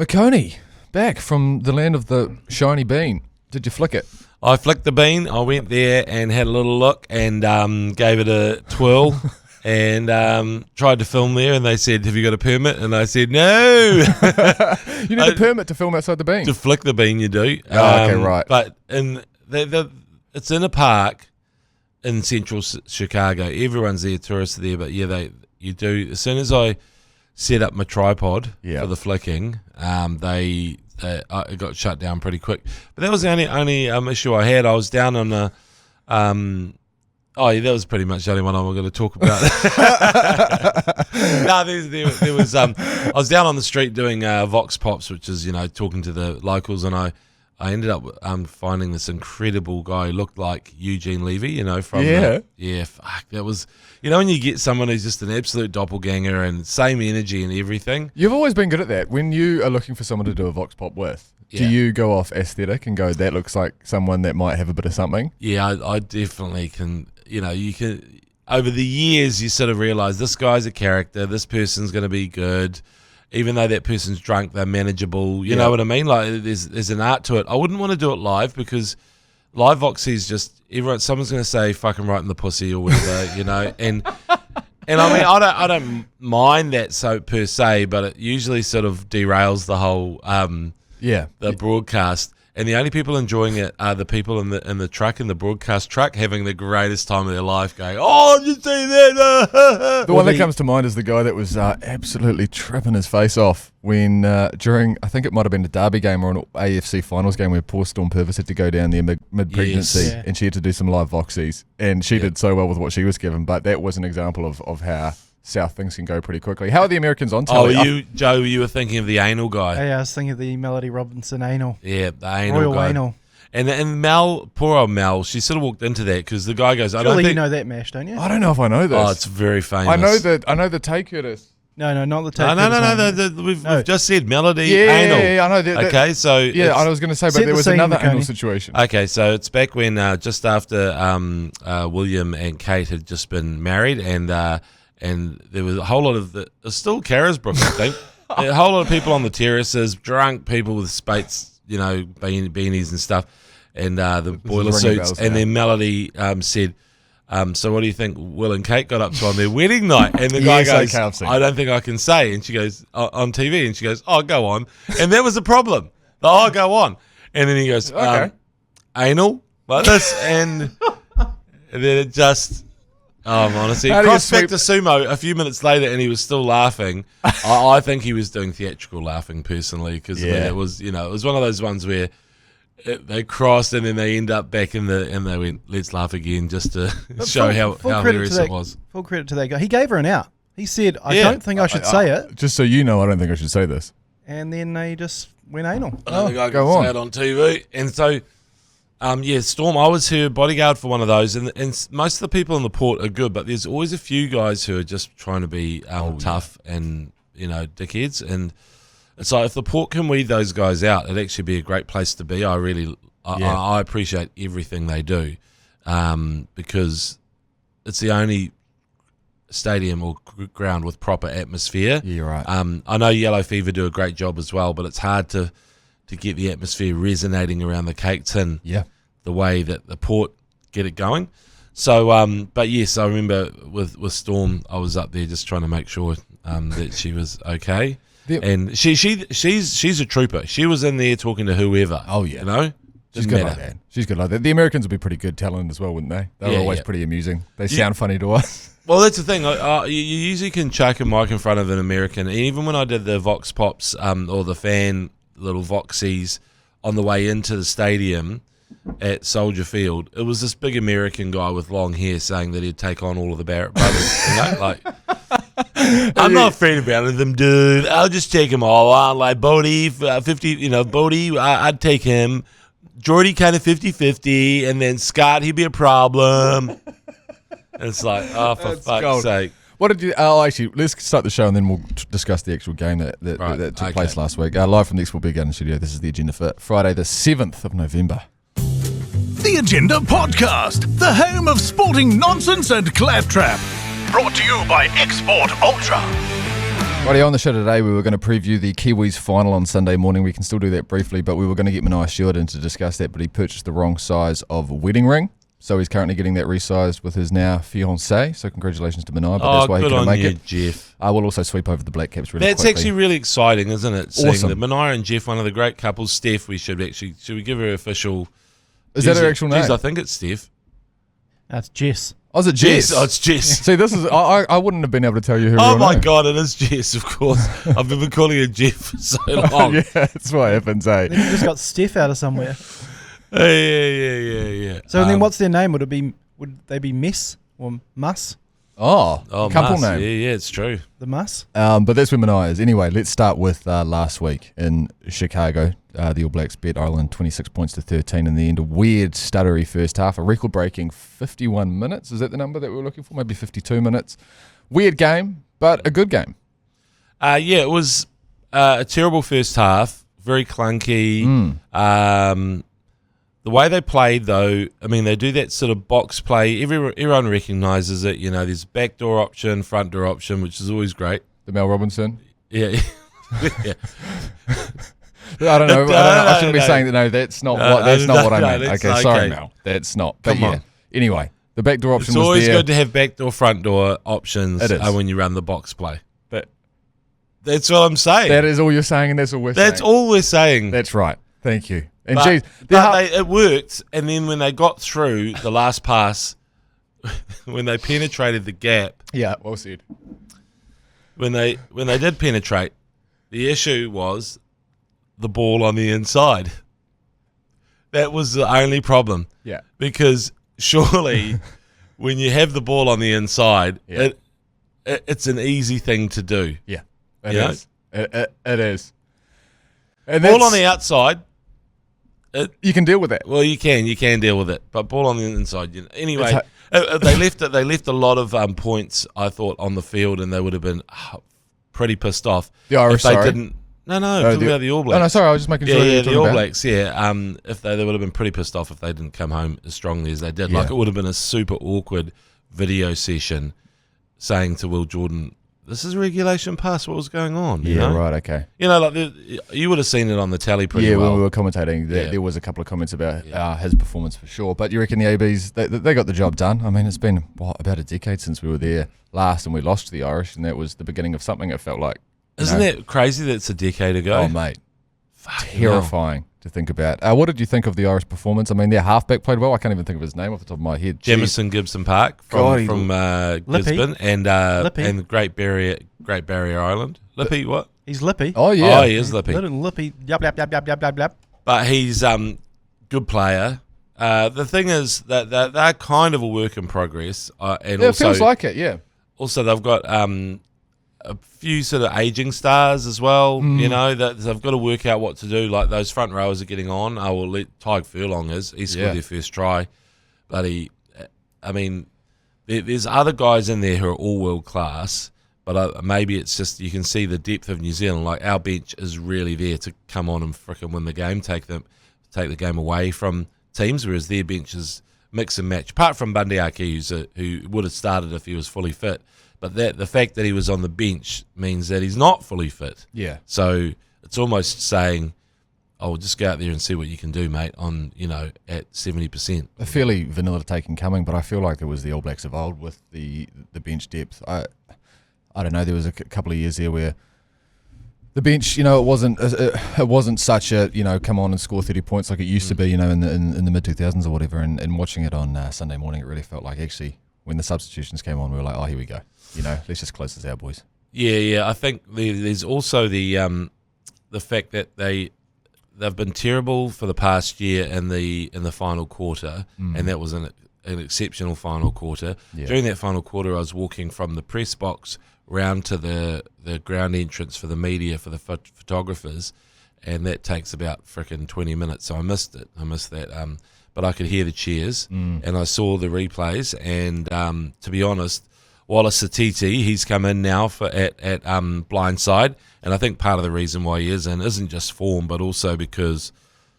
McConey, back from the land of the shiny bean. Did you flick it? I flicked the bean. I went there and had a little look and gave it a twirl and tried to film there. And they said, "Have you got a permit?" And I said, "No." You need a permit to film outside the bean. To flick the bean, you do. Okay, right. But it's in a park in central Chicago. Everyone's there, tourists are there. But yeah, you do. As soon as I set up my tripod for the flicking, it got shut down pretty quick. But that was the only issue I had. I was down on the that was pretty much the only one I'm going to talk about. No, there was I was down on the street doing Vox Pops, which is talking to the locals, and I ended up finding this incredible guy who looked like Eugene Levy, from that was when you get someone who's just an absolute doppelganger and same energy and everything. You've always been good at that. When you are looking for someone to do a Vox Pop with, do you go off aesthetic and go, that looks like someone that might have a bit of something? Yeah, I definitely can. You can, over the years, you sort of realise this guy's a character, this person's going to be good. Even though that person's drunk, they're manageable. You know what I mean? Like, there's an art to it. I wouldn't want to do it live because live Voxy's just someone's going to say "fucking right in the pussy" or whatever, And I mean, I don't mind that so per se, but it usually sort of derails the whole the broadcast. And the only people enjoying it are the people in the truck, in the broadcast truck, having the greatest time of their life going, "Oh, did you see that?" The one that comes to mind is the guy that was absolutely tripping his face off when during, I think it might have been a Derby game or an AFC finals game where poor Storm Purvis had to go down there mid-pregnancy and she had to do some live Voxies. And she did so well with what she was given, but that was an example of how south things can go pretty quickly. How are the Americans on telly? Joe, you were thinking of the anal guy. Yeah, I was thinking of the Melody Robinson anal. Yeah, the anal Royal guy. Anal. And Mel, poor old Mel, she sort of walked into that because the guy goes, Surely you know that mash, don't you? I don't know if I know this. Oh, it's very famous. I know the Tay Curtis. No, not the Tay Curtis. No, we've just said Melody anal. Yeah, I know that. Okay, so... Yeah, I was going to say, but there was another anal situation. Okay, so it's back when, just after William and Kate had just been married and there was a whole lot of there's still Carisbrook, I think. A whole lot of people on the terraces, drunk people with spates, beanies and stuff, and the boiler suits. And then Melody said, "So what do you think Will and Kate got up to on their wedding night?" And the guy goes, "I don't think I can say." And she goes, "On TV," and she goes, "Oh, go on." And that was the problem. "Oh, go on." And then he goes, "Anal like this," and then it just. Honestly, crossed back to sumo a few minutes later, and he was still laughing. I think he was doing theatrical laughing personally, because it was, it was one of those ones where they crossed and then they end up back and they went, "Let's laugh again," just to show how hilarious it was. Full credit to that guy. He gave her an out. He said, "I don't think I should say it." Just so you know, I don't think I should say this. And then they just went anal. I don't think I can say it on TV, and so. Storm, I was her bodyguard for one of those, and most of the people in the port are good, but there's always a few guys who are just trying to be tough and, dickheads, and it's like if the port can weed those guys out, it'd actually be a great place to be. I appreciate everything they do, because it's the only stadium or ground with proper atmosphere. Yeah, you're right. I know Yellow Fever do a great job as well, but it's hard to get the atmosphere resonating around the cake tin the way that the port get it going. So, but yes, I remember with Storm, I was up there just trying to make sure that she was okay. And she's a trooper. She was in there talking to whoever. Oh, yeah. She's good like that. She's good like that. The Americans would be pretty good talent as well, wouldn't they? They were always pretty amusing. They sound funny to us. Well, that's the thing. You usually can chuck a mic in front of an American. And even when I did the Vox Pops or the fan little Voxies on the way into the stadium at Soldier Field, it was this big American guy with long hair saying that he'd take on all of the Barrett brothers. I'm not afraid of any of them, dude. I'll just take them all on. Like Bodie, 50, Bodie, I'd take him. Jordy kind of 50-50, and then Scott, he'd be a problem. And it's like, oh, for fuck's sake. What did you? Actually, let's start the show and then we'll discuss the actual game that took place last week. Live from the Export Beer Garden Studio. This is the Agenda for Friday, the 7th of November. The Agenda Podcast, the home of sporting nonsense and claptrap. Brought to you by Export Ultra. Righty, on the show today, we were going to preview the Kiwis final on Sunday morning. We can still do that briefly, but we were going to get Manaia Stewart in to discuss that, but he purchased the wrong size of wedding ring. So he's currently getting that resized with his now fiancée. So congratulations to Manaia, but that's why he couldn't make it. Jeff. We'll also sweep over the Black Caps really That's quickly. actually really exciting, isn't it? Seeing Awesome. that Manaia and Jeff, one of the great couples. Steph, should we give her official? Is that her actual name? Geez, I think it's Steph. That's Jess. Oh, is it Jess? Oh, it's Jess. See, this is I wouldn't have been able to tell you who. Oh my God, it is Jess, of course. I've been calling her Jeff for so long. Yeah, that's what happens, eh? Then you just got Steph out of somewhere. Yeah. So then what's their name? Would they be Miss or Muss? Oh, couple Mars. name. Yeah, it's true. The Muss? But that's where Manaia is. Anyway, let's start with last week in Chicago. The All Blacks beat Ireland 26 points to 13 in the end. A weird, stuttery first half. A record-breaking 51 minutes. Is that the number that we were looking for? Maybe 52 minutes. Weird game, but a good game. It was a terrible first half. Very clunky. The way they played, though, I mean, they do that sort of box play. Everyone recognises it. You know, there's backdoor option, front door option, which is always great. The Mel Robinson. Yeah. I don't know. I shouldn't be saying that. No, that's not what. That's not what I meant. Okay, sorry, Mel. That's not. But Come on. Anyway, the backdoor option It's was always there. good to have backdoor, front door options It is. when you run the box play. That- That's what I'm saying. That is all you're saying, and that's all we're saying. That's all we're saying. That's right. Thank you. And But, geez, it worked, and then when they got through the last pass, when they penetrated the gap, yeah, well said. when they did penetrate, the issue was the ball on the inside. That was the only problem. Yeah. Because surely when you have the ball on the inside, Yeah. it's an easy thing to do. Yeah, it Yeah. is. It is. And Ball that's- on the outside, you can deal with that. well, you can deal with it, but ball on the inside. Anyway, It's they left a lot of points, I thought, on the field, and they would have been pretty pissed off. The Irish, if they sorry. didn't. No, talking about the All Blacks. Oh, no, sorry, I was just making sure. Yeah, you were the talking All about. Blacks. Yeah, if they would have been pretty pissed off if they didn't come home as strongly as they did. Yeah. Like, it would have been a super awkward video session saying to Will Jordan, "This is regulation pass. What was going on?" You Yeah, know? right, okay. You know, like you would have seen it on the tally pretty Yeah, well. when we were commentating, there was a couple of comments about his performance for sure. But you reckon the ABs, they got the job done? I mean, it's been, about a decade since we were there last and we lost to the Irish, and that was the beginning of something, it felt like. Isn't that crazy that it's a decade ago? Oh, mate. Fucking Terrifying to think about. What did you think of the Irish performance? I mean, their halfback played well. I can't even think of his name off the top of my head. Jeez. Jamison Gibson Park God, from Gisborne and Lippy. Great Barrier Island. Lippy, what? He's lippy. Oh, yeah. Oh, he is Lippy. Little lippy. Yap, yap, yap, yap, yap, yap, yap. But he's good player. The thing is that they're kind of a work in progress, and Yeah, it also feels like it, yeah. also they've got a few sort of aging stars as well. You know that they've got to work out what to do. Like those front rowers are getting on. I will let Tyg Furlong he scored their first try, but there's other guys in there who are all world class. But maybe it's just you can see the depth of New Zealand. Like our bench is really there to come on and frickin' win the game, take the game away from teams, whereas their bench is mix and match. Apart from Bundyaki, who would have started if he was fully fit, but the fact that he was on the bench means that he's not fully fit. Yeah. So it's almost saying, "Oh, just go out there and see what you can do, mate." On at 70%. A fairly vanilla take in coming, but I feel like it was the All Blacks of old with the bench depth. I don't know. There was a couple of years there where the bench, it wasn't such a come on and score 30 points like it used to be, in the mid 2000s or whatever. And watching it on Sunday morning, it really felt like actually when the substitutions came on, we were like, oh, here we go. Let's just close this out, boys. Yeah. I think there's also the fact that they've been terrible for the past year in the final quarter, and that was an exceptional final quarter. Yeah. During that final quarter, I was walking from the press box round to the ground entrance for the media, for the photographers, and that takes about frickin' 20 minutes, so I missed it. I missed that. But I could hear the cheers, and I saw the replays, and to be honest, Wallace Satiti, he's come in now at blindside, and I think part of the reason why he isn't just form, but also because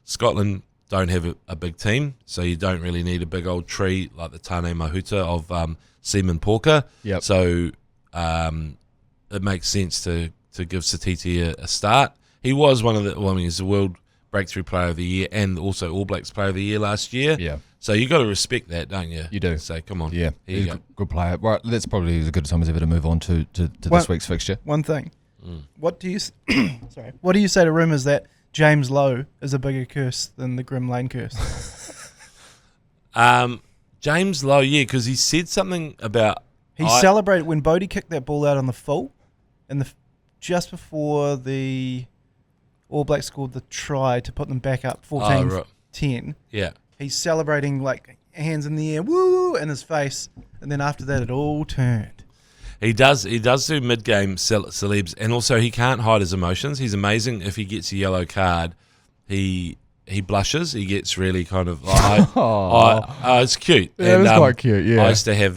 Scotland don't have a big team, so you don't really need a big old tree like the Tane Mahuta of Seaman Porker. Yep. So it makes sense to give Satiti a start. He was one of the. Well, I mean, he's the World Breakthrough Player of the Year and also All Blacks Player of the Year last year. Yeah. So you got to respect that, don't you? You do. Say, come on. Yeah, Here he's you a go. good player. Right, that's probably as good a time as ever to move on to this week's fixture. One thing. What do you What do you say to rumours that James Lowe is a bigger curse than the Grim Lane curse? James Lowe, yeah, because he said something about. He celebrated when Bodie kicked that ball out on the full, and just before the All Blacks scored the try to put them back up 14-10. Yeah. He's celebrating like hands in the air, woo, in his face, and then after that it all turned. He does do mid-game celebs, and also he can't hide his emotions. He's amazing. If he gets a yellow card, he blushes. He gets really kind of it's cute. Yeah, and, it was quite cute, yeah. I used to have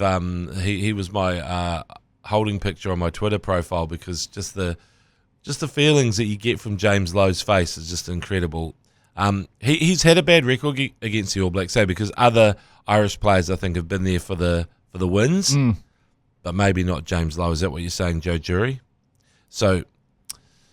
he was my holding picture on my Twitter profile because just the feelings that you get from James Lowe's face is just incredible. He's had a bad record against the All Blacks, because other Irish players I think have been there for the wins. But maybe not James Lowe. Is that what you're saying, Joe Jury? So,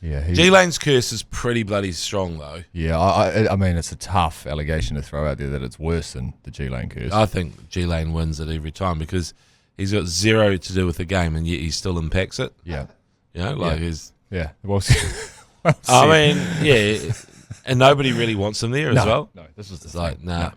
yeah, G-Lane's curse is pretty bloody strong, though. Yeah, I mean, it's a tough allegation to throw out there that it's worse than the G-Lane curse. I think G-Lane wins it every time because he's got zero to do with the game, and yet he still impacts it. Yeah. You know, like Yeah. Well I mean, yeah, and nobody really wants him there as well. No, this is the It's thing. like,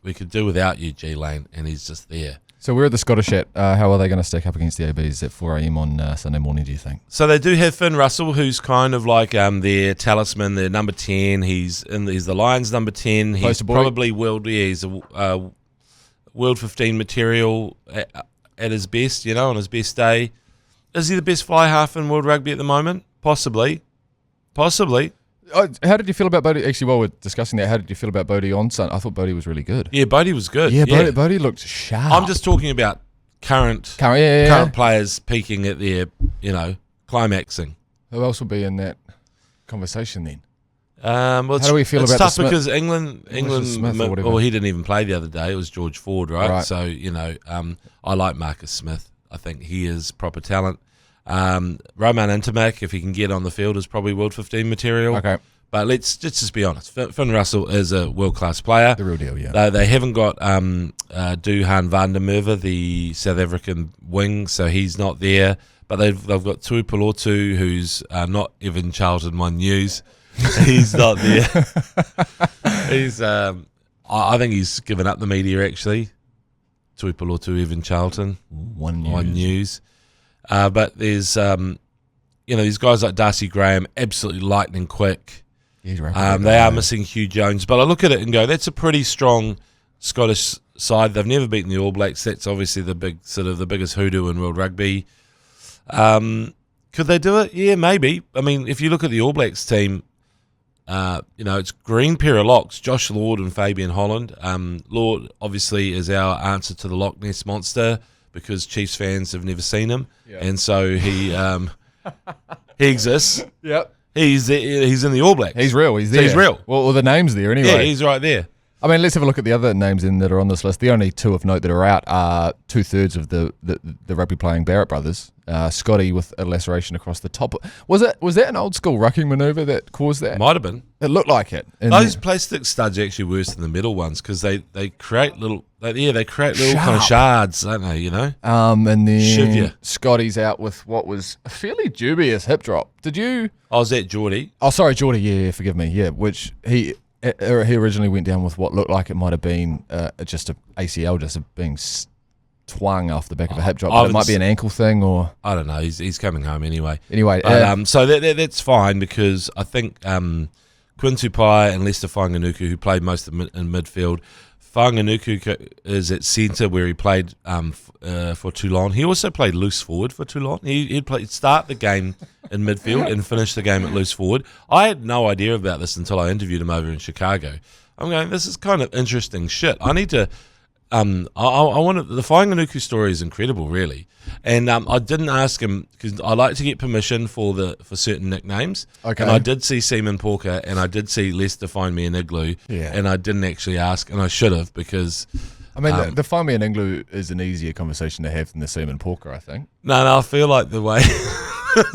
we could do without you, G-Lane, and he's just there. So we're at the Scottish at. How are they going to stack up against the ABs at 4 a.m. on Sunday morning, do you think? So they do have Finn Russell, who's kind of like their talisman, their number 10. He's the Lions' number 10. He's probably he's a World 15 material at his best, on his best day. Is he the best fly half in World Rugby at the moment? Possibly. How did you feel about Bodie? Actually, while we're discussing that, how did you feel about Bodie on Sunday? I thought Bodie was really good. Yeah, Bodie was good. Yeah, Bodie looked sharp. I'm just talking about current players peaking at their, climaxing. Who else will be in that conversation then? How do we feel it's about tough the Smith? because England, Smith or whatever. well, he didn't even play the other day. It was George Ford, right? So, I like Marcus Smith. I think he is proper talent. Roman Intermac, if he can get on the field, is probably World 15 material. Okay. But let's just be honest. Finn Russell is a world-class player. The real deal, yeah. They haven't got Duhan van der Merwe, the South African wing, so he's not there. But they've got Tuipulotu, who's not Evan Charlton One News. He's not there. He's I think he's given up the media, actually. Tuipulotu, Evan Charlton. One News. But there's, these guys like Darcy Graham, absolutely lightning quick. He's rapid. They are missing Hugh Jones. But I look at it and go, that's a pretty strong Scottish side. They've never beaten the All Blacks. That's obviously the biggest hoodoo in World Rugby. Could they do it? Yeah, maybe. I mean, if you look at the All Blacks team, it's green pair of locks, Josh Lord and Fabian Holland. Lord, obviously, is our answer to the Loch Ness Monster, because Chiefs fans have never seen him, and so he exists. Yep, he's in the All Blacks. He's real. He's there. So he's real. Well, the name's there anyway. Yeah, he's right there. I mean, let's have a look at the other names that are on this list. The only two of note that are out are 2/3 of the rugby playing Barrett brothers. Scotty with a laceration across the top. Was that an old school rucking manoeuvre that caused that? Might have been. It looked like it. Those plastic studs are actually worse than the metal ones because they create little kind of shards, don't they? And then Shiv ya. Scotty's out with what was a fairly dubious hip drop. Did you? Oh, was that Geordie? Oh, sorry, Geordie. Yeah, forgive me. Yeah, which he originally went down with what looked like it might have been just a ACL, just being twung off the back of a hip drop. But it might be an ankle thing, or I don't know. He's coming home anyway. So that's fine because I think Quinn Tupai and Lester Whanganuku, who played most in midfield. Whanganuku is at centre where he played for Toulon. He also played loose forward for Toulon. He'd start the game in midfield and finish the game at loose forward. I had no idea about this until I interviewed him over in Chicago. I'm going, this is kind of interesting shit. I need to... I want the Whanganuku story is incredible, really, and I didn't ask him because I like to get permission for certain nicknames. Okay. And I did see Seaman Porker, and I did see Lester find me an igloo, and I didn't actually ask, and I should have because I mean, the Find Me an Igloo is an easier conversation to have than the Seaman Porker, I think. No, I feel like the way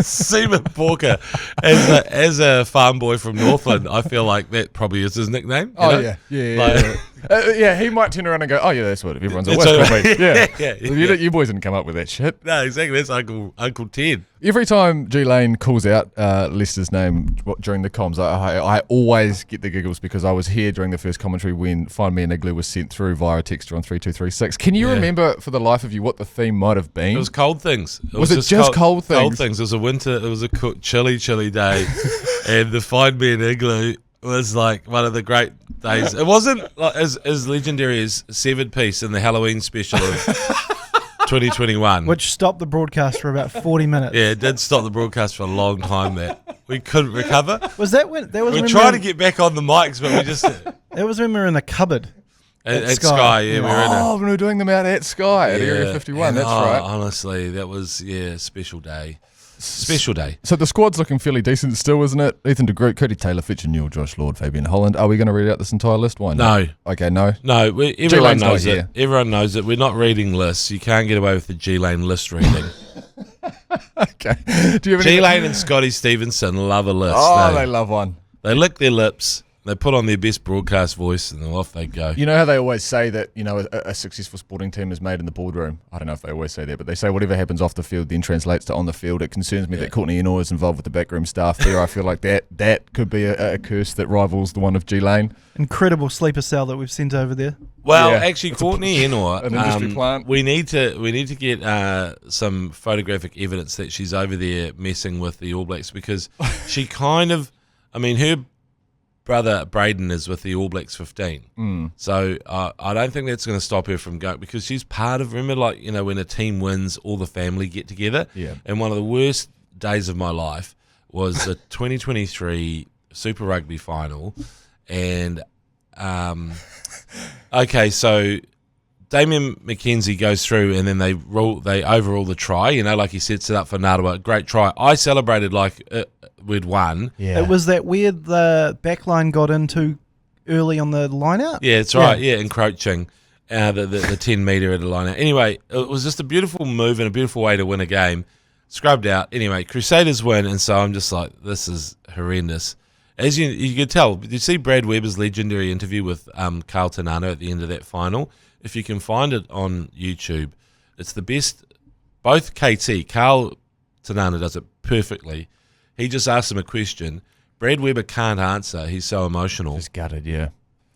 Seaman Porker, as a farm boy from Northland, I feel like that probably is his nickname. Yeah. He might turn around and go, oh yeah, that's what everyone's always called me. Yeah. You boys didn't come up with that shit. No, exactly. That's Uncle Ted. Every time G Lane calls out Lester's name during the comms, I always get the giggles because I was here during the first commentary when Find Me an Igloo was sent through via a texter on 3236. Can you remember for the life of you what the theme might have been? It was cold things. Was it just cold things? Cold things. It was a winter. It was a chilly day, and the Find Me an Igloo was like one of the great days. It wasn't like as legendary as 7-piece in the Halloween special of 2021, which stopped the broadcast for about 40 minutes. Yeah, it did stop the broadcast for a long time. That we couldn't recover. Was that when there was? We tried to get back on the mics, but we just. It was when we were in the cupboard. At Sky, yeah, we were in when we were doing them out at Sky at Area 51. That's right. Honestly, that was special day. Special day. So the squad's looking fairly decent still, isn't it? Ethan de Groot, Cody Taylor, Fitcher Newell, Josh Lord, Fabian Holland. Are we going to read out this entire list? Why not? No. Okay, no. No, everyone knows it. Everyone knows it. We're not reading lists. You can't get away with the G-Lane list reading. Okay. Do you have G-Lane and Scotty Stevenson love a list. Oh, they love one. They lick their lips. They put on their best broadcast voice and then off they go. You know how they always say that, a successful sporting team is made in the boardroom? I don't know if they always say that, but they say whatever happens off the field then translates to on the field. It concerns me that Courtney Enow is involved with the backroom staff there. I feel like that could be a curse that rivals the one of G-Lane. Incredible sleeper cell that we've sent over there. Well, actually, Courtney Enow, an industry plant. We need to get some photographic evidence that she's over there messing with the All Blacks because she kind of, her brother Braden is with the All Blacks 15. So I don't think that's going to stop her from going because she's part of, remember, when a team wins, all the family get together. Yeah. And one of the worst days of my life was the 2023 Super Rugby final. And, so Damien McKenzie goes through and then they overrule the try, like he sets it up for Narawa. Great try. I celebrated like we'd won. Yeah. It was that weird the backline got into early on the line out. Yeah, that's right. Yeah, encroaching the 10 metre at the line out. Anyway, it was just a beautiful move and a beautiful way to win a game. Scrubbed out. Anyway, Crusaders win, and so I'm just like, this is horrendous. As you could tell, did you see Brad Weber's legendary interview with Carl Tanano at the end of that final? If you can find it on YouTube, it's the best. Both KT, Carl Tanano does it perfectly. He just asks him a question. Brad Weber can't answer. He's so emotional. Just gutted, yeah.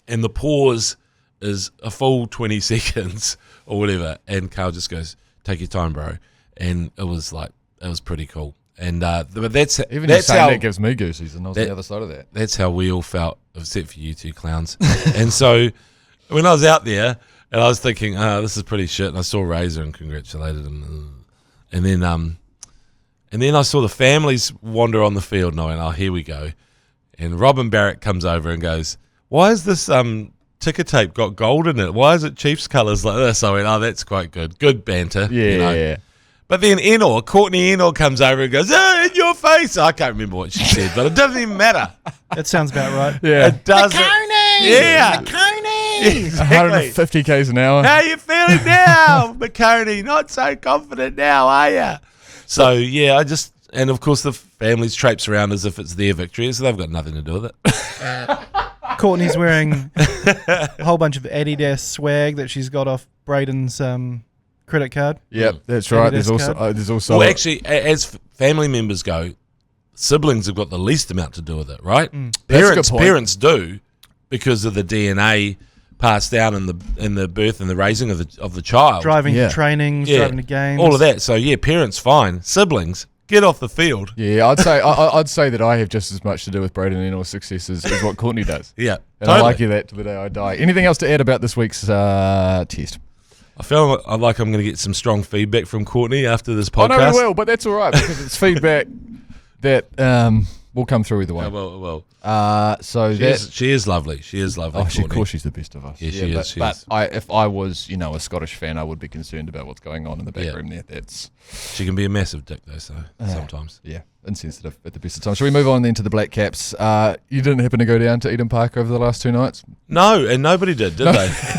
And the pause is a full 20 seconds or whatever. And Carl just goes, take your time, bro. And it was pretty cool. And but that's how that gives me goosies, and I was on the other side of that. That's how we all felt, except for you two clowns. And so when I was out there, and I was thinking, this is pretty shit. And I saw Razor and congratulated him. And then I saw the families wander on the field, and I went, oh, here we go. And Robin Barrett comes over and goes, why is this ticker tape got gold in it? Why is it Chiefs colours like this? I went, oh, that's quite good. Good banter. Yeah. But then Courtney Enow comes over and goes, in your face. I can't remember what she said, but it doesn't even matter. That sounds about right. Yeah. It doesn't. McConey! Yeah. McConey! Exactly. 150 k's an hour. How you feeling now, McConey? Not so confident now, are you? So, yeah, and of course the families traipse around as if it's their victory, so they've got nothing to do with it. Courtney's wearing a whole bunch of Adidas swag that she's got off Braden's credit card. Yep, that's right. There's also. Well, actually, as family members go, siblings have got the least amount to do with it, right? Parents do because of the DNA passed down in the birth and the raising of the child, driving to trainings, driving to games, all of that. So parents fine, siblings get off the field. Yeah, I'd say that I have just as much to do with Braden Enow's success as what Courtney does. Yeah, and totally. I like you that to the day I die. Anything else to add about this week's test? I feel like I'm going to get some strong feedback from Courtney after this podcast. I know we will, but that's all right because it's feedback that we'll come through either way. Well. So She is lovely. She is lovely. of course, she's the best of us. Yeah, she is. But if I was, a Scottish fan, I would be concerned about what's going on in the back room there. She can be a massive dick though. So sometimes. Yeah, insensitive at the best of times. Shall we move on then to the Black Caps? You didn't happen to go down to Eden Park over the last 2 nights? No, and nobody did they?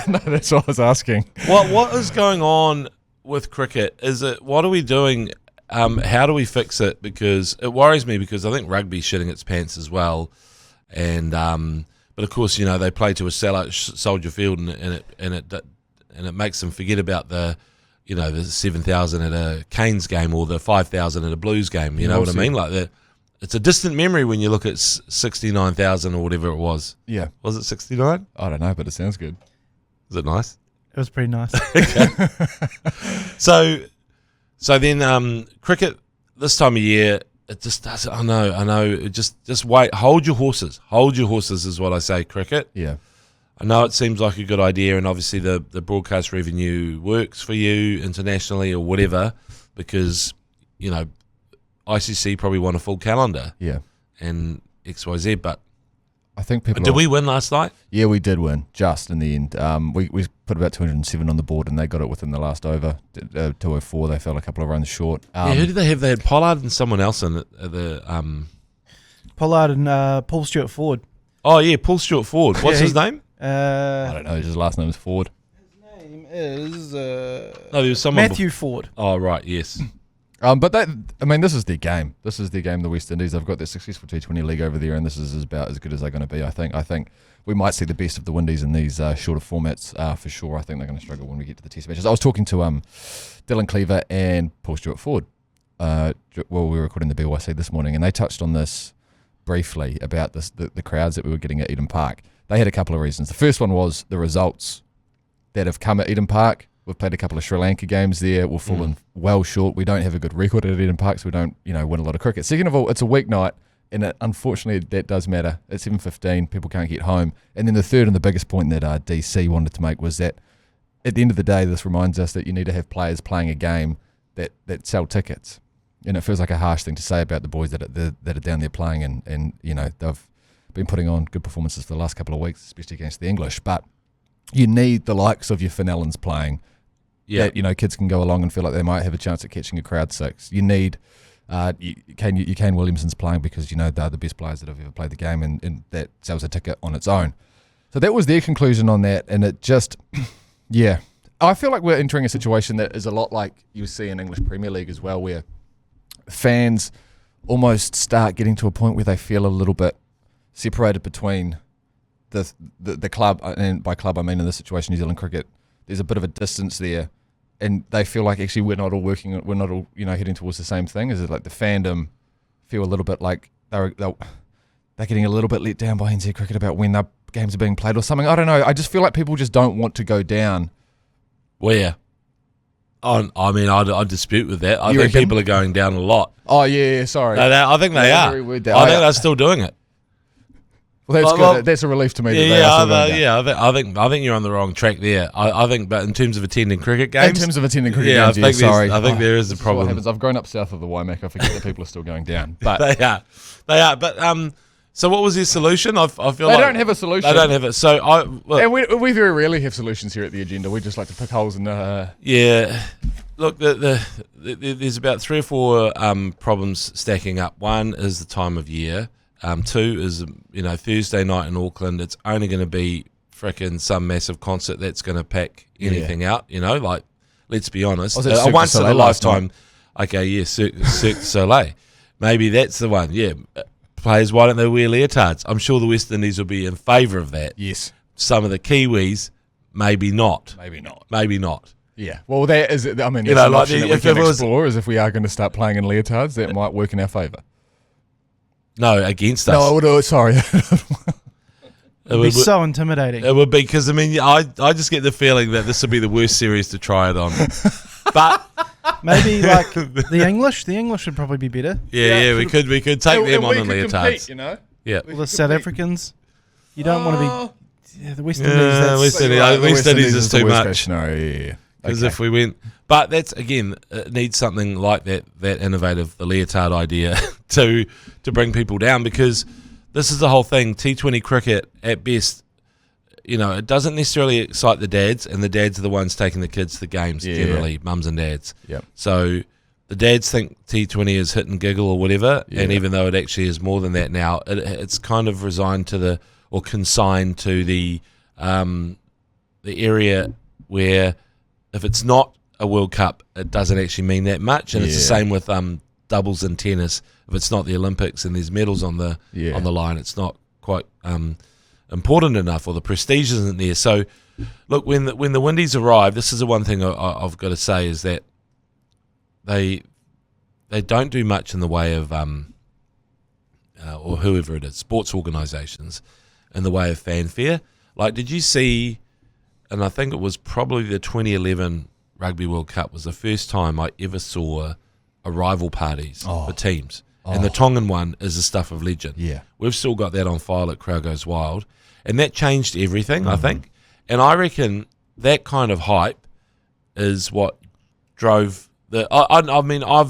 No, that's what I was asking. What is going on with cricket? What are we doing? How do we fix it? Because it worries me because I think rugby's shitting its pants as well, and but of course they play to a sellout Soldier Field and it makes them forget about the 7,000 at a Canes game or the 5,000 at a Blues game. You know what I mean? Like it's a distant memory when you look at 69,000 or whatever it was. Yeah, was it 69? I don't know, but it sounds good. Is it nice? It was pretty nice. So then cricket this time of year, it just does. I know. Just wait. Hold your horses. Hold your horses is what I say. Cricket. Yeah. I know it seems like a good idea, and obviously the broadcast revenue works for you internationally or whatever, because ICC probably want a full calendar. Yeah. And XYZ, but I think people. Did we win last night? Yeah, we did win just in the end. We put about 207 on the board, and they got it within the last over. 204. They fell a couple of runs short. Who did they have? They had Pollard and someone else in the. Pollard and Paul Stewart Ford. Oh yeah, Paul Stewart Ford. What's his name? I don't know. His last name is Ford. His name is no, there was someone Matthew Ford. Oh right, yes. But this is their game. This is their game, the West Indies. They've got their successful T20 league over there, and this is about as good as they're going to be, I think. I think we might see the best of the Windies in these shorter formats for sure. I think they're going to struggle when we get to the Test matches. I was talking to Dylan Cleaver and Paul Stewart Ford while we were recording the BYC this morning, and they touched on this briefly about the crowds that we were getting at Eden Park. They had a couple of reasons. The first one was the results that have come at Eden Park. We've played a couple of Sri Lanka games there. We've fallen well short. We don't have a good record at Eden Park, so we don't, win a lot of cricket. Second of all, it's a weeknight, and unfortunately that does matter. It's 7:15. People can't get home. And then the third and the biggest point that DC wanted to make was that at the end of the day, this reminds us that you need to have players playing a game that sell tickets. And it feels like a harsh thing to say about the boys that are down there playing, and they've been putting on good performances for the last couple of weeks, especially against the English. But you need the likes of your Finn Allens playing. Yeah, that kids can go along and feel like they might have a chance at catching a crowd six. You need Kane Williamson's playing because they're the best players that have ever played the game, and that sells a ticket on its own. So that was their conclusion on that, and it just, yeah, I feel like we're entering a situation that is a lot like you see in English Premier League as well, where fans almost start getting to a point where they feel a little bit separated between the club, and by club I mean in this situation New Zealand cricket. There's a bit of a distance there, and they feel like actually we're not all heading towards the same thing. Is it like the fandom feel a little bit like they're getting a little bit let down by NZ cricket about when their games are being played or something? I don't know. I just feel like people just don't want to go down. Where? I dispute with that. I think people are going down a lot. Oh yeah, sorry. No, I think they are. I think they're still doing it. Well, that's good. That's a relief to me. I think you're on the wrong track there. I think, but in terms of attending cricket games, games, I think there is a problem. I've grown up south of the Waimea. I forget that people are still going down, but they are. But so what was your solution? I feel they like don't have a solution. They don't have it. So and we very rarely have solutions here at the agenda. We just like to pick holes in. Yeah. Look, there's about 3 or 4 problems stacking up. One is the time of year. 2 is Thursday night in Auckland. It's only going to be frickin' some massive concert that's going to pack anything out. Like, let's be honest. A once in a lifetime. Okay, yeah, Cirque du Soleil. Maybe that's the one. Yeah, players, why don't they wear leotards? I'm sure the West Indies will be in favour of that. Yes. Some of the Kiwis, maybe not. Maybe not. Yeah. Well, that is. I mean, that's an option that we can explore. Is if we are going to start playing in leotards, that might work in our favour. No, against us. No, I would. Sorry. It would be so intimidating. It would be because I just get the feeling that this would be the worst series to try it on. But maybe like the English would probably be better. Yeah, we could take them on the leotards. Compete, Yeah. Well, the South Africans, you don't want to be. Yeah, the West Indies. West Indies is too much. Scenario, Because if we went, but that's again, it needs something like that innovative, the leotard idea, to bring people down. Because this is the whole thing. T20 cricket at best, it doesn't necessarily excite the dads, and the dads are the ones taking the kids to the games generally, mums and dads. Yep. So the dads think T20 is hit and giggle or whatever, and even though it actually is more than that now, it's kind of resigned to consigned to the area where if it's not a World Cup, it doesn't actually mean that much, and it's the same with doubles in tennis. If it's not the Olympics and there's medals on the line, it's not quite important enough, or the prestige isn't there. So, look, when the Windies arrive, this is the one thing I've got to say is that they don't do much in the way of or whoever it is, sports organisations, in the way of fanfare. Like, did you see? And I think it was probably the 2011 Rugby World Cup was the first time I ever saw arrival parties for teams. And the Tongan one is the stuff of legend. Yeah, we've still got that on file at Crowd Goes Wild, and that changed everything, I think. And I reckon that kind of hype is what drove the. I mean, I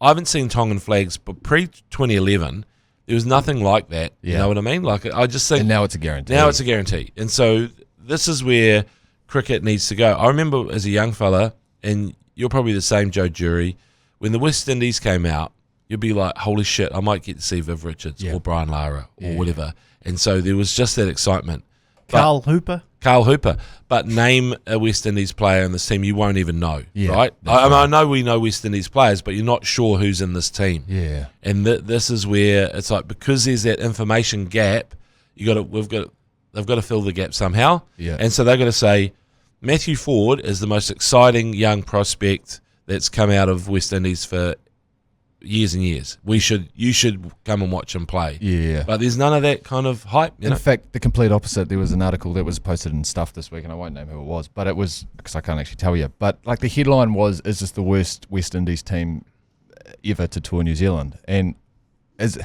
haven't seen Tongan flags, but pre-2011, there was nothing like that. You know what I mean? Like, I just think. And now it's a guarantee. Now it's a guarantee. And so this is where cricket needs to go. I remember as a young fella, and you're probably the same, Joe Jury, when the West Indies came out, you'd be like, holy shit, I might get to see Viv Richards or Brian Lara or whatever. And so there was just that excitement. Carl Hooper. But name a West Indies player in this team you won't even know, right? I know we know West Indies players, but you're not sure who's in this team. Yeah. And this is where it's like, because there's that information gap, they've got to fill the gap somehow. Yeah. And so they've got to say, Matthew Ford is the most exciting young prospect that's come out of West Indies for years and years. You should come and watch him play. Yeah. But there's none of that kind of hype. In fact, the complete opposite. There was an article that was posted in Stuff this week, and I won't name who it was, but it was, because I can't actually tell you. But like, the headline was, "Is this the worst West Indies team ever to tour New Zealand?" And as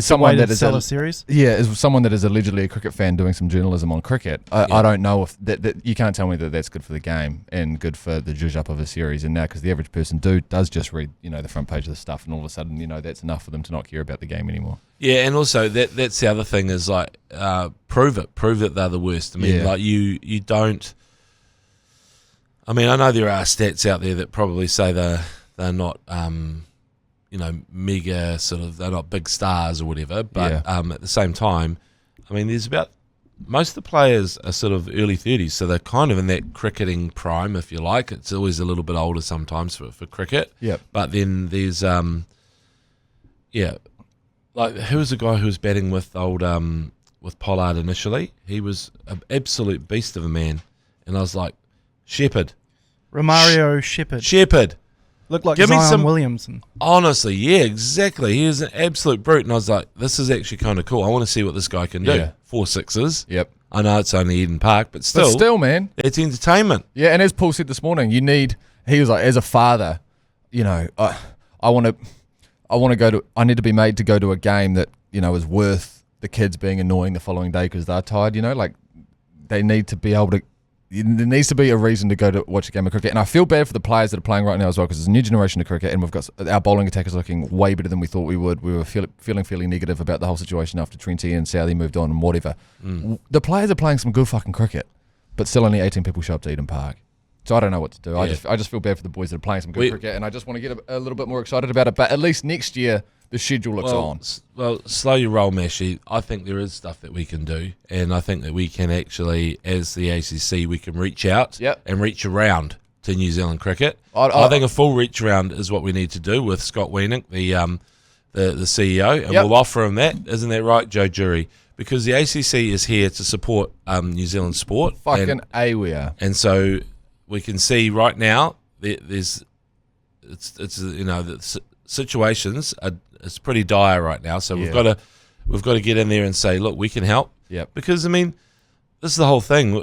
someone that is a series. Yeah, as someone that is allegedly a cricket fan doing some journalism on cricket, I don't know if that you can't tell me that that's good for the game and good for the judge up of a series. And now, because the average person does just read the front page of the stuff, and all of a sudden that's enough for them to not care about the game anymore. Yeah, and also that's the other thing is, like, prove that they're the worst. I mean, like, you don't. I mean, I know there are stats out there that probably say they're not. Mega sort of, they're not big stars or whatever, but at the same time, I mean, there's about, most of the players are sort of early 30s, so they're kind of in that cricketing prime, if you like. It's always a little bit older sometimes for cricket. Yeah. But then there's, like, who was the guy who was batting with with Pollard initially? He was an absolute beast of a man, and I was like, Shepherd. Romario Shepherd. Shepherd. Looked like Zion Williamson. Honestly, yeah, exactly. He is an absolute brute, and I was like, this is actually kind of cool. I want to see what this guy can do. Yeah. 4 sixes. Yep. I know it's only Eden Park, but still, man, it's entertainment. Yeah, and as Paul said this morning, he was like, as a father, I need to be made to go to a game that, is worth the kids being annoying the following day because they're tired, like, they need to be able to. There needs to be a reason to go to watch a game of cricket, and I feel bad for the players that are playing right now as well, because there's a new generation of cricket, and we've got our bowling attack is looking way better than we thought we would. We were feeling fairly negative about the whole situation after Trenti and Southey moved on and whatever. The players are playing some good fucking cricket, but still only 18 people show up to Eden Park. So I don't know what to do. Yeah. I just feel bad for the boys that are playing some good cricket, and I just want to get a little bit more excited about it. But at least next year, the schedule looks on. Well, slow your roll, Mashy. I think there is stuff that we can do, and I think that we can actually, as the ACC, we can reach out and reach around to New Zealand cricket. I think a full reach around is what we need to do with Scott Wienick, the CEO, and we'll offer him that. Isn't that right, Joe Jury? Because the ACC is here to support New Zealand sport. Fucking we are. And so we can see right now the situations it's pretty dire right now. So we've got to get in there and say, look, we can help. Yeah. Because I mean, this is the whole thing.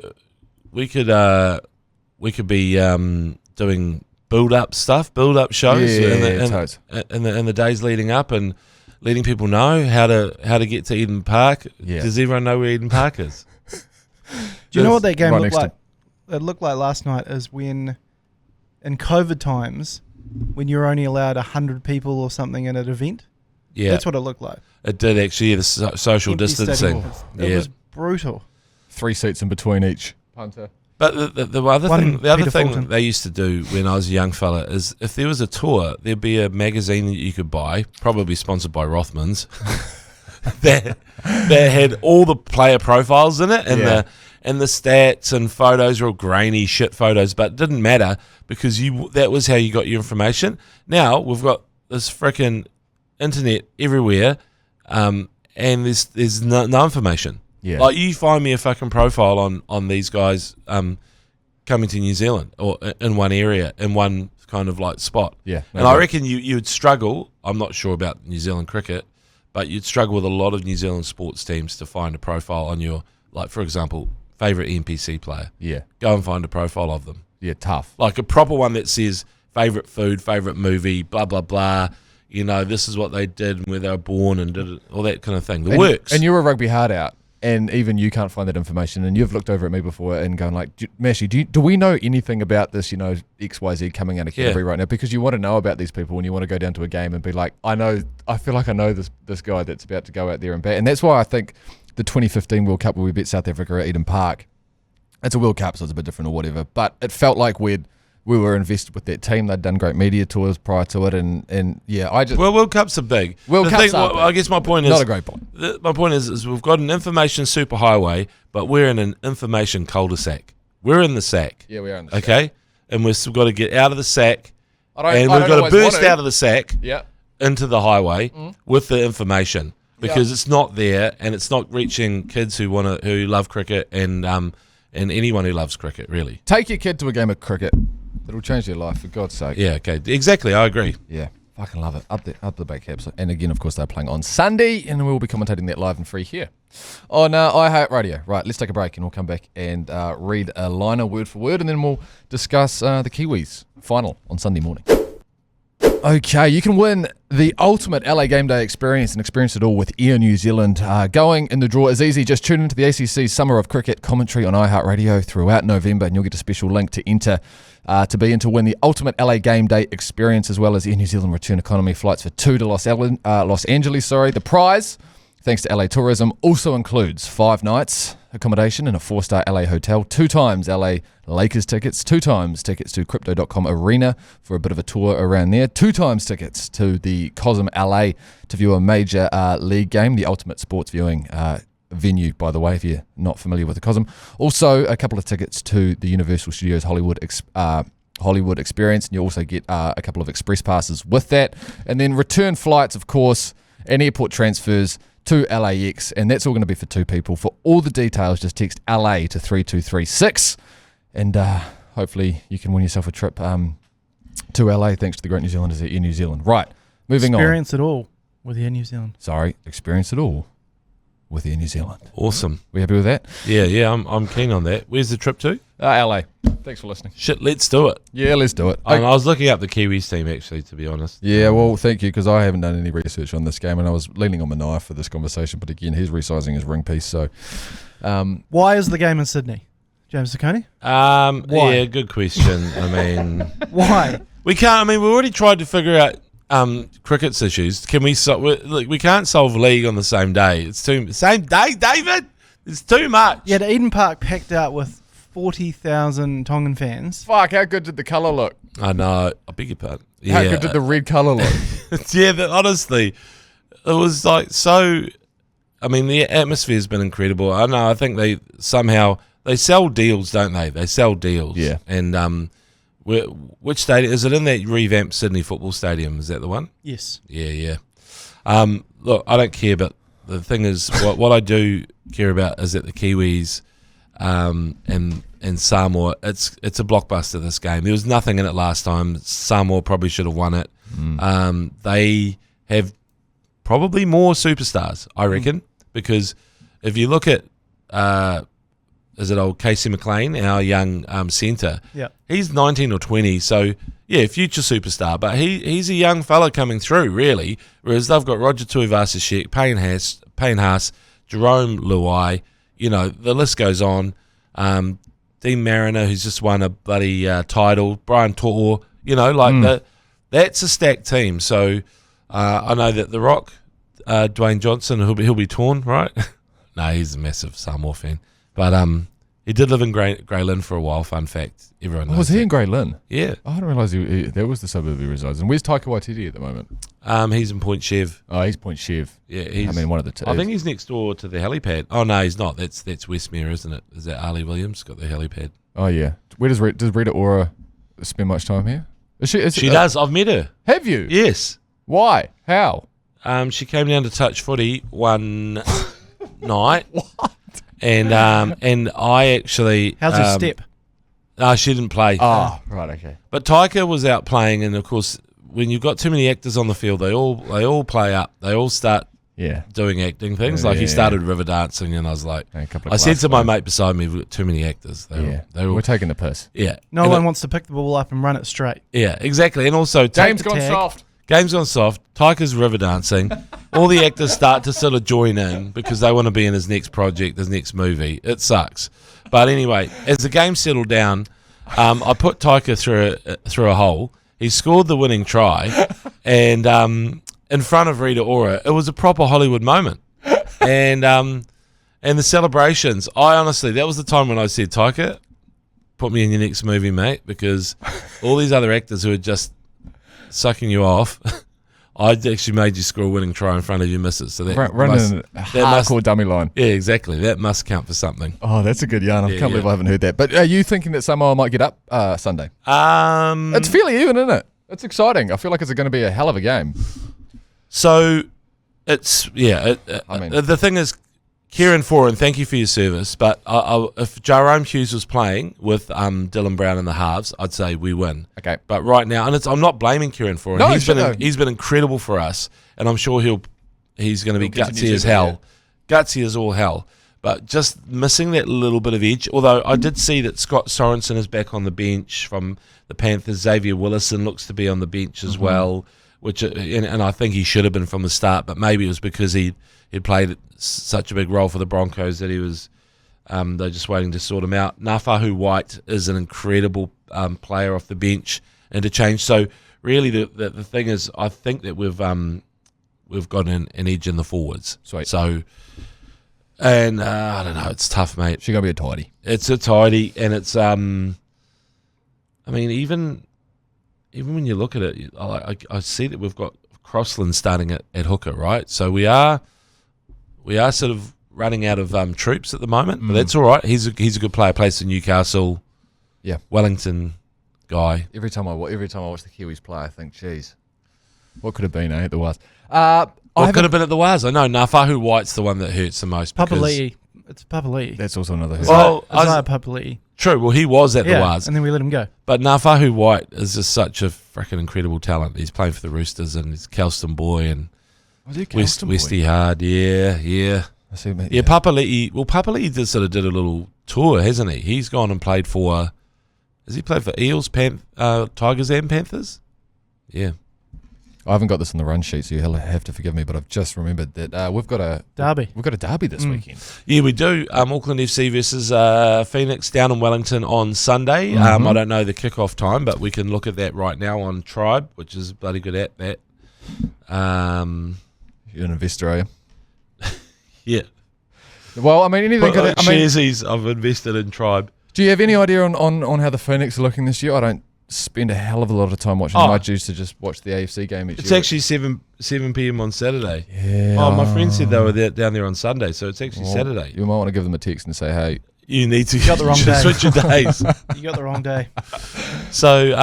We could be doing build up shows in the days leading up, and letting people know how to get to Eden Park. Yeah. Does everyone know where Eden Park is? Do you know what that game looked like? it looked like last night is when, in COVID times, when you're only allowed 100 people or something in an event. Yeah. That's what it looked like. It did actually, the social Empty distancing. stadium. It was brutal. 3 seats in between each punter. But the other One thing, Peter Fulton. they used to do when I was a young fella is if there was a tour, there'd be a magazine that you could buy, probably sponsored by Rothmans, that had all the player profiles in it and the stats and photos were all grainy shit photos, but it didn't matter because that was how you got your information. Now we've got this freaking internet everywhere, and there's no information. Yeah. Like you find me a fucking profile on these guys coming to New Zealand or in one area, in one kind of like spot. Yeah. And I reckon you'd struggle, I'm not sure about New Zealand cricket, but you'd struggle with a lot of New Zealand sports teams to find a profile on your, like for example, favourite NPC player. Yeah. Go and find a profile of them. Yeah, tough. Like a proper one that says favourite food, favourite movie, blah, blah, blah. You know, this is what they did and where they were born and did it, all that kind of thing. The works. And you're a rugby hard out. And even you can't find that information. And you've looked over at me before and going like, Mashi, do we know anything about this, XYZ coming out of Canterbury right now? Because you want to know about these people and you want to go down to a game and be like, I feel like I know this guy that's about to go out there and bat. And that's why I think the 2015 World Cup where we beat South Africa at Eden Park, it's a World Cup, so it's a bit different or whatever. But it felt like we were invested with that team. They'd done great media tours prior to it, and well, World Cups are big. I guess my point is not a great point. My point is we've got an information superhighway, but we're in an information cul-de-sac. We're in the sack. Yeah, we are in the sack. Okay, and we've still got to get out of the sack, and we've we've got to burst out of the sack into the highway with the information because it's not there and it's not reaching kids who love cricket and anyone who loves cricket really. Take your kid to a game of cricket. It'll change their life, for God's sake. Yeah, okay. Exactly, I agree. Yeah, fucking love it. Up the back caps. And again, of course, they're playing on Sunday, and we'll be commentating that live and free here on iHeartradio. Right, let's take a break, and we'll come back and read a liner word for word, and then we'll discuss the Kiwis final on Sunday morning. Okay, you can win the ultimate LA Game Day experience and experience it all with Air New Zealand. Going in the draw is easy. Just tune into the ACC Summer of Cricket commentary on iHeartradio throughout November, and you'll get a special link to enter to win the ultimate LA Game Day experience, as well as Air New Zealand return economy flights for 2 to Los Angeles. The prize, thanks to LA Tourism, also includes 5 nights accommodation in a 4-star LA hotel, 2 times LA Lakers tickets, 2 times tickets to Crypto.com Arena for a bit of a tour around there, 2 times tickets to the Cosm LA to view a major league game, the ultimate sports viewing venue, by the way, if you're not familiar with the Cosm. Also, a couple of tickets to the Universal Studios Hollywood Experience, and you also get a couple of express passes with that. And then return flights, of course, and airport transfers to LAX, and that's all going to be for 2 people. For all the details, just text LA to 32336, and hopefully you can win yourself a trip to LA thanks to the great New Zealanders at Air New Zealand. Right, moving Experience it all with Air New Zealand. Experience it all with Air New Zealand. Awesome. We happy with that? Yeah, I'm keen on that. Where's the trip to? LA. Thanks for listening. Shit, let's do it. Yeah, let's do it. I was looking up the Kiwis team, actually, to be honest. Yeah, well, thank you, because I haven't done any research on this game, and I was leaning on my knife for this conversation, but again, he's resizing his ring piece, so... Why is the game in Sydney, James Saccone? Why? Yeah, good question. I mean... Why? We already tried to figure out cricket's issues. Can we... we can't solve league on the same day. It's same day, David? It's too much. Yeah, the Eden Park packed out with 40,000 Tongan fans. Fuck, how good did the colour look? I know. I beg your pardon. How good did the red colour look? Honestly, it was like so... I mean, the atmosphere's been incredible. I know, I think they sell deals, don't they? They sell deals. Yeah. And which stadium? Is it in that revamped Sydney football stadium? Is that the one? Yes. Yeah. Look, I don't care, but the thing is, what I do care about is that the Kiwis and Samoa, it's a blockbuster, this game. There was nothing in it last time. Samoa probably should have won it. They have probably more superstars, I reckon, because if you look at is it old Casey McLean, our young centre? Yeah, he's 19 or 20, so yeah, future superstar. But he's a young fella coming through, really. Whereas they've got Roger Tuivasa-Sheck, Payne Haas, Jerome Luai. You know, the list goes on. Dean Mariner, who's just won a bloody title, Brian To'o, that's a stacked team. So I know that The Rock, Dwayne Johnson, he'll be torn, right? No, he's a massive Samoa fan. But he did live in Grey Lynn for a while, fun fact. Everyone knows was he in Grey Lynn? Yeah. I didn't realise that was the suburb he resides in. Where's Taika Waititi at the moment? He's in Point Chev. Oh, he's Point Chev. Yeah, one of the two. I think he's next door to the helipad. Oh, no, he's not. That's Westmere, isn't it? Is that Ali Williams got the helipad? Oh, yeah. Where does Rita Ora spend much time here? She does. I've met her. Have you? Yes. Why? How? She came down to touch footy one night. What? And I actually... How's her step? No, she didn't play. Oh, right, okay. But Taika was out playing, and of course, when you've got too many actors on the field, they all play up. They all start doing acting things. He started river dancing, and I was like... I said to my mate beside me, we've got too many actors. We're taking the piss. Yeah. No one wants to pick the ball up and run it straight. Yeah, exactly. And also... Game's gone soft. Game's gone soft. Taika's river dancing. All the actors start to sort of join in because they want to be in his next project, his next movie. It sucks. But anyway, as the game settled down, I put Taika through a hole. He scored the winning try, and in front of Rita Ora, it was a proper Hollywood moment. And the celebrations, that was the time when I said, Taika, put me in your next movie, mate, because all these other actors who are just sucking you off, I actually made you score a winning try in front of your missus. So running a hardcore dummy line. Yeah, exactly. That must count for something. Oh, that's a good yarn. I can't believe I haven't heard that. But are you thinking that Samoa might get up Sunday? It's fairly even, isn't it? It's exciting. I feel like it's going to be a hell of a game. So it's the thing is, Kieran Foran, thank you for your service. But if Jerome Hughes was playing with Dylan Brown in the halves, I'd say we win. Okay. But right now, and I'm not blaming Kieran Foran. No, he's been incredible for us, and I'm sure he's going to be gutsy as hell. Gutsy as all hell. But just missing that little bit of edge. Although I did see that Scott Sorensen is back on the bench from the Panthers. Xavier Willison looks to be on the bench as well, which and I think he should have been from the start. But maybe it was because he'd played such a big role for the Broncos that he was. They're just waiting to sort him out. Nafahu White is an incredible player off the bench and to change. So really, the thing is, I think that we've got an edge in the forwards. Sweet. So, and I don't know, it's tough, mate. She's gonna be a tidy. It's a tidy, and it's I mean, even when you look at it, I see that we've got Crossland starting at hooker, right? So we are sort of running out of troops at the moment, but that's all right. He's a good player. Plays for Newcastle, Wellington guy. Every time I watch the Kiwis play, I think, geez, what could have been? It was. What could have been at the Waz? I know Nafahu White's the one that hurts the most. Papali'i. It's Papali'i. That's also another. Isaiah Papali'i. True. Well, he was at the Waz, and then we let him go. But Nafahu White is just such a freaking incredible talent. He's playing for the Roosters, and he's Kelston boy and Westy Hard. Yeah. I see, mate. Yeah, Papali'i. Well, Papali'i did a little tour, hasn't he? He's gone and played for. Has he played for Eels, Tigers, and Panthers? Yeah. I haven't got this on the run sheet, so you'll have to forgive me, but I've just remembered that we've got a derby. We've got a derby this weekend. Yeah, we do. Auckland FC versus Phoenix down in Wellington on Sunday. I don't know the kickoff time, but we can look at that right now on Tribe, which is bloody good at that. You're an investor, are you? Yeah. Well, I mean, anything could. Sharesies, I've invested in Tribe. Do you have any idea on how the Phoenix are looking this year? I don't spend a hell of a lot of time watching them. I choose to just watch the AFC game each year. It's actually 7 p.m. on Saturday. Yeah. Oh, my friend said they were down there on Sunday, so it's actually Saturday. You might want to give them a text and say, hey, you need to got the wrong day. Switch your days. You got the wrong day. So,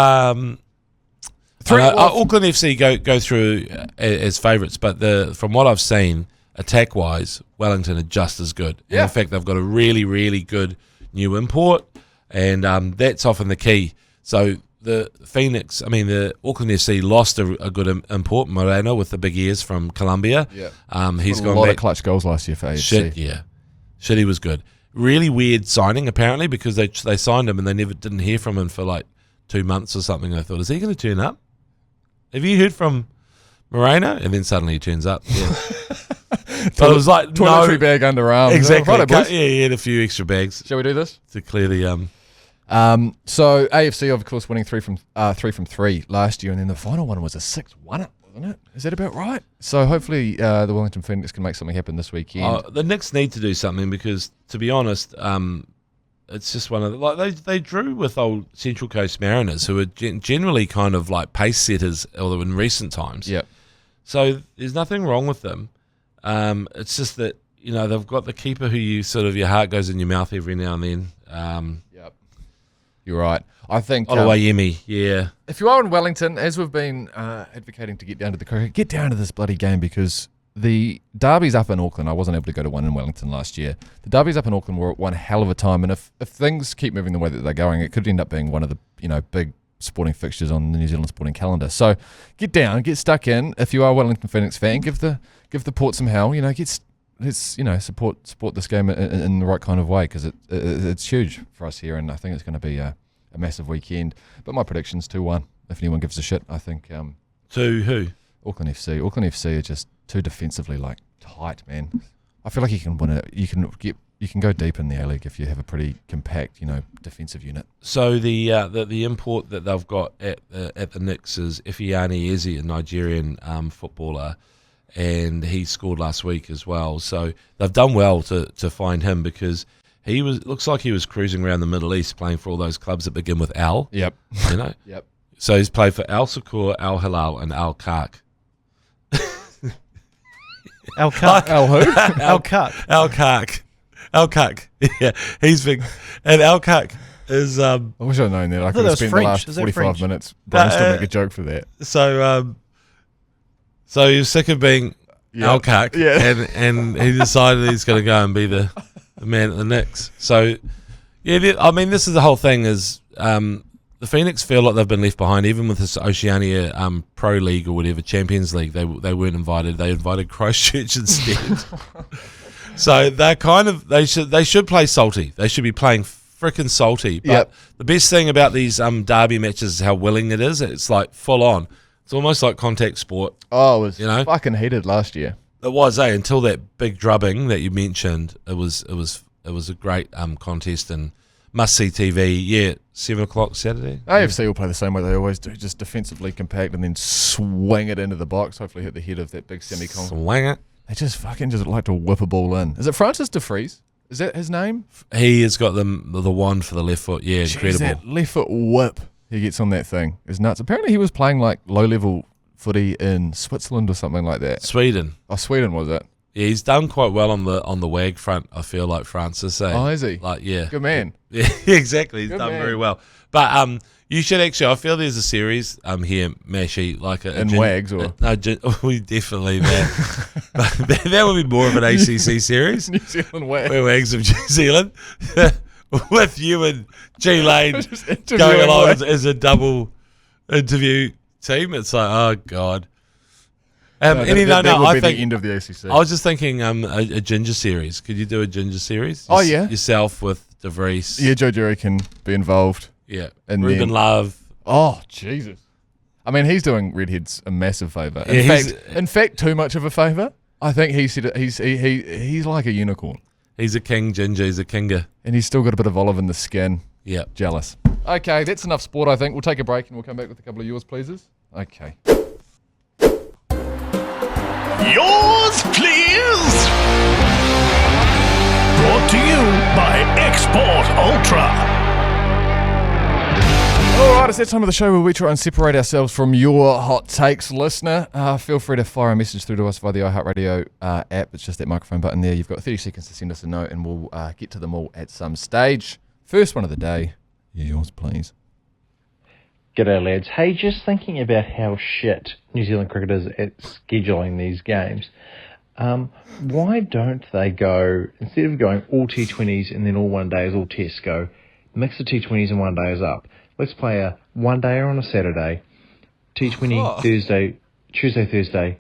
Auckland FC go through as favourites, but from what I've seen, attack-wise, Wellington are just as good. Yeah. And in fact, they've got a really, really good new import, and that's often the key. So the Auckland FC lost a good import, Moreno, with the big ears from Colombia. Yeah. He's got a lot of clutch goals last year for AFC. Shit, he was good. Really weird signing, apparently, because they signed him and they didn't hear from him for like 2 months or something. I thought, is he going to turn up? Have you heard from Moreno? And then suddenly he turns up. Yeah. But it was like toiletry bag underarm. Exactly. Right, He had a few extra bags. Shall we do this? To clear the So AFC, of course, winning three from three last year, and then the final one was a 6-1, wasn't it? Is that about right? So hopefully the Wellington Phoenix can make something happen this weekend. The Knicks need to do something because, to be honest, it's just one of the, they drew with old Central Coast Mariners, who are generally kind of like pace setters, although in recent times. Yep. So there's nothing wrong with them. It's just that they've got the keeper who your heart goes in your mouth every now and then. Yep. You're right. I think Yemi, yeah. If you are in Wellington, as we've been advocating to get down to the cricket, get down to this bloody game because the derbies up in Auckland. I wasn't able to go to one in Wellington last year. The derbies up in Auckland were one hell of a time, and if things keep moving the way that they're going, it could end up being one of the big sporting fixtures on the New Zealand sporting calendar. So get down, get stuck in. If you are a Wellington Phoenix fan, give the Port some hell. Let's support this game in the right kind of way because it's huge for us here, and I think it's going to be a massive weekend. But my prediction's 2-1. If anyone gives a shit, I think. To who? Auckland FC. Auckland FC are just too defensively tight, man. I feel like you can win it. You can go deep in the A-League if you have a pretty compact, defensive unit. So the import that they've got at the Knicks is Ifeanyi Eze, a Nigerian footballer, and he scored last week as well. So they've done well to find him because looks like he was cruising around the Middle East playing for all those clubs that begin with Al. Yep. Yep. So he's played for Al Sakur, Al Hilal, and Al Kark. Al Kark. Al who? Al Kark. Al Kark. Al Kark. Yeah, he's big. And Al Kark is... I wish I'd known that. I could have spent the last 45 minutes brainstorming a joke for that. So he was sick of being Al Kark, and he decided he's going to go and be the man at the Knicks. So, this is the whole thing is... the Phoenix feel like they've been left behind, even with this Oceania Pro League or whatever, Champions League. They weren't invited. They invited Christchurch instead. So they should play salty. They should be playing frickin' salty. But the best thing about these derby matches is how willing it is. It's like full on. It's almost like contact sport. Oh, it was fucking heated last year. It was, until that big drubbing that you mentioned. It was a great contest and must-see TV. Yeah, 7 o'clock Saturday. AFC will play the same way they always do, just defensively compact and then swing it into the box, hopefully hit the head of that big semi-con. Swing it. They just like to whip a ball in. Is it Francis de Vries? Is that his name? He has got the wand for the left foot. Yeah, Jeez, incredible. That left foot whip he gets on that thing is nuts. Apparently he was playing like low-level footy in Switzerland or something like that. Sweden. Oh, Sweden was it? Yeah, he's done quite well on the WAG front, I feel like, Francis. Oh, is he? Good man. Yeah, exactly. He's Good done man. very well. But you should actually, I feel there's a series here, Mashy, like in WAGs or? No, we definitely, man. that would be more of an ACC series. New Zealand WAGs. We're WAGs of New Zealand. With you and G Lane going along as a double interview team. It's like, oh, God. That would be the end of the ACC. I was just thinking a ginger series. Could you do a ginger series? Oh, yeah. Yourself with De Vries. Yeah, Joe Jury can be involved. Yeah. And Ruben Love. Oh, Jesus. I mean, he's doing Redheads a massive favour. Yeah, In fact, too much of a favour. I think he said it, he's like a unicorn. He's a king ginger. He's a kinger. And he's still got a bit of olive in the skin. Yeah. Jealous. Okay, that's enough sport, I think. We'll take a break and we'll come back with a couple of yours, pleases. Okay. Yours, please. Brought to you by Export Ultra. All right, it's that time of the show where we try and separate ourselves from your hot takes, listener. Feel free to fire a message through to us via the iHeartradio app. It's just that microphone button there. You've got 30 seconds to send us a note and we'll get to them all at some stage. First one of the day. Yours, please. G'day, lads. Hey, just thinking about how shit New Zealand cricket is at scheduling these games. Why don't they go, instead of going all T20s and then all one days, all tests, go mix the T20s and one days up. Let's play a one-dayer on a Saturday, T20 Thursday, Tuesday, Thursday,